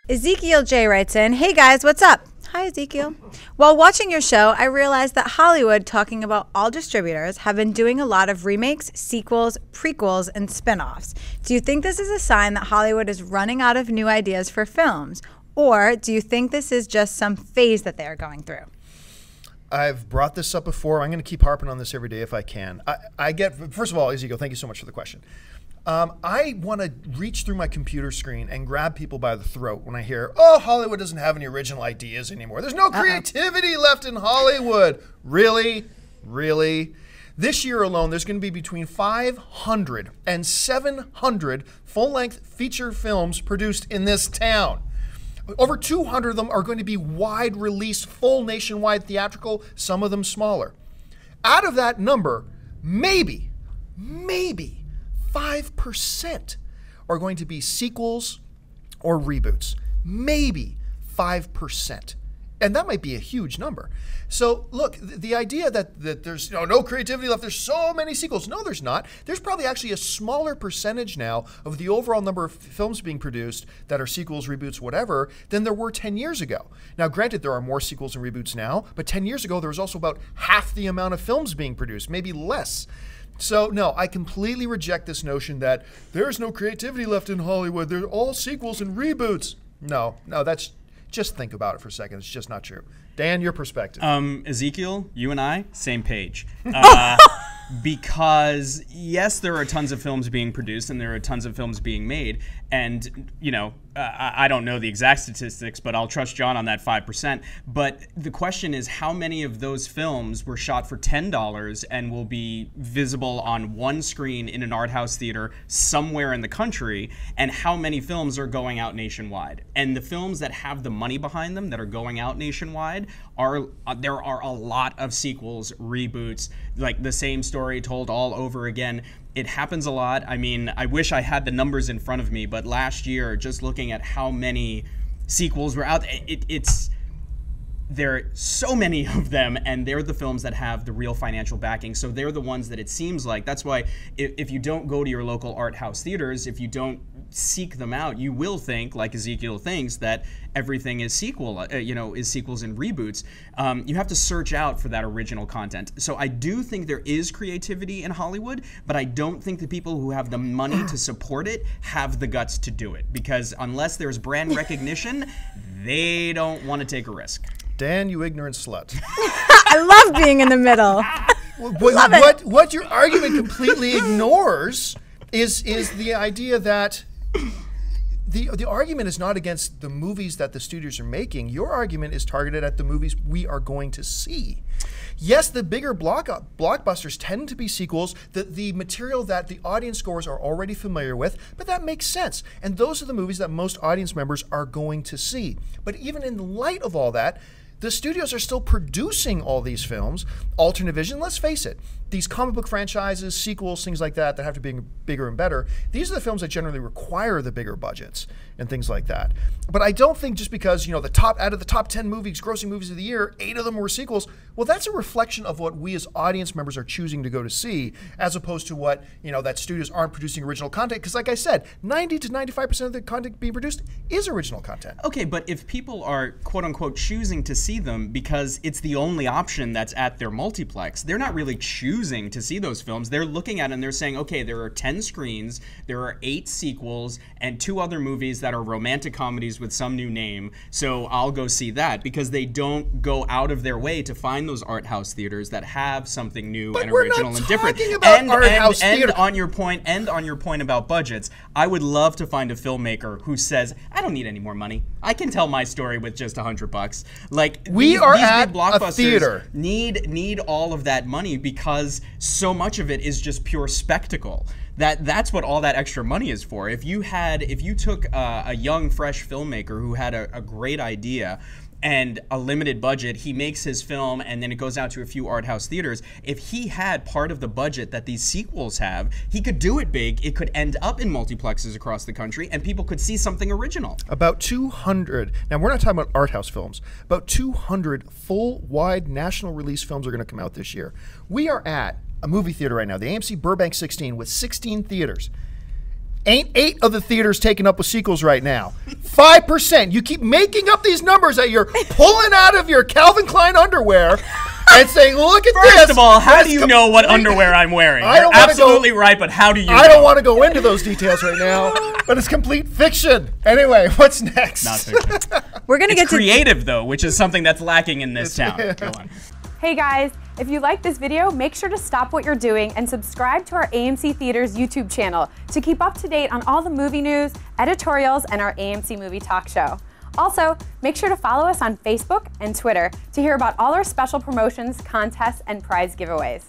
Ezekiel J writes in, "Hey guys, what's up?" Hi, Ezekiel. While watching your show, I realized that Hollywood, talking about all distributors, have been doing a lot of remakes, sequels, prequels, and spin-offs. Do you think this is a sign that Hollywood is running out of new ideas for films? Or do you think this is just some phase that they are going through? I've brought this up before. I'm going to keep harping on this every day if I can. First of all, Ezekiel, thank you so much for the question. I want to reach through my computer screen and grab people by the throat when I hear, oh, Hollywood doesn't have any original ideas anymore. There's no creativity left in Hollywood. Really? Really? This year alone, there's going to be between 500 and 700 full-length feature films produced in this town. Over 200 of them are going to be wide-release, full nationwide theatrical, some of them smaller. Out of that number, maybe 5% are going to be sequels or reboots. Maybe 5%. And that might be a huge number. So look, the idea that there's no creativity left, there's so many sequels. No, there's not. There's probably actually a smaller percentage now of the overall number of films being produced that are sequels, reboots, whatever, than there were 10 years ago. Now, granted, there are more sequels and reboots now, but 10 years ago, there was also about half the amount of films being produced, maybe less. So, no, I completely reject this notion that there's no creativity left in Hollywood. They're all sequels and reboots. No, that's... Just think about it for a second. It's just not true. Dan, your perspective. Ezekiel, you and I, same page. Because, yes, there are tons of films being produced and there are tons of films being made. And, I don't know the exact statistics, but I'll trust John on that 5%. But the question is, how many of those films were shot for $10 and will be visible on one screen in an art house theater somewhere in the country? And how many films are going out nationwide? And the films that have the money behind them that are going out nationwide, there are a lot of sequels, reboots, like the same story told all over again. It happens a lot. I mean, I wish I had the numbers in front of me, but last year, just looking at how many sequels were out, there are so many of them, and they're the films that have the real financial backing. So they're the ones that it seems like. That's why if you don't go to your local art house theaters, if you don't seek them out, you will think, like Ezekiel thinks, that everything is sequels and reboots. You have to search out for that original content. So I do think there is creativity in Hollywood, but I don't think the people who have the money to support it have the guts to do it. Because unless there's brand recognition, they don't want to take a risk. Dan, you ignorant slut. I love being in the middle. What your argument completely ignores is the idea that the argument is not against the movies that the studios are making. Your argument is targeted at the movies we are going to see. Yes, the bigger blockbusters tend to be sequels, the material that the audience goers are already familiar with, but that makes sense. And those are the movies that most audience members are going to see. But even in light of all that, the studios are still producing all these films. Alternate vision, let's face it, these comic book franchises, sequels, things like that have to be bigger and better. These are the films that generally require the bigger budgets and things like that. But I don't think just because, out of the top 10 movies, grossing movies of the year, 8 of them were sequels, well, that's a reflection of what we as audience members are choosing to go to see, as opposed to what, that studios aren't producing original content. Because like I said, 90 to 95% of the content being produced is original content. Okay, but if people are, quote unquote, choosing to see them because it's the only option that's at their multiplex, they're not really choosing to see those films. They're looking at it and they're saying, okay, there are 10 screens, there are 8 sequels, and 2 other movies that are romantic comedies with some new name, so I'll go see that, because they don't go out of their way to find those art house theaters that have something new and original and different. And on your point about budgets, I would love to find a filmmaker who says, I don't need any more money. I can tell my story with just $100. Like, these big blockbusters need all of that money, because so much of it is just pure spectacle. That's what all that extra money is for. If you took a young, fresh filmmaker who had a great idea and a limited budget, he makes his film and then it goes out to a few art house theaters. If he had part of the budget that these sequels have, he could do it big. It could end up in multiplexes across the country and people could see something original. About 200, now we're not talking about art house films, about 200 full, wide, national release films are going to come out this year. We are at a movie theater right now, the AMC Burbank 16, with 16 theaters. Ain't 8 of the theaters taken up with sequels right now. 5%. You keep making up these numbers that you're pulling out of your Calvin Klein underwear and saying, look at this. First of all, how do you know what underwear I'm wearing? You're absolutely right, but how do you know? I don't want to go into those details right now, but it's complete fiction. Anyway, what's next? Not fiction. We're going to get to creative, though, which is something that's lacking in this town. Go on. Hey guys, if you like this video, make sure to stop what you're doing and subscribe to our AMC Theaters YouTube channel to keep up to date on all the movie news, editorials, and our AMC Movie Talk Show. Also, make sure to follow us on Facebook and Twitter to hear about all our special promotions, contests, and prize giveaways.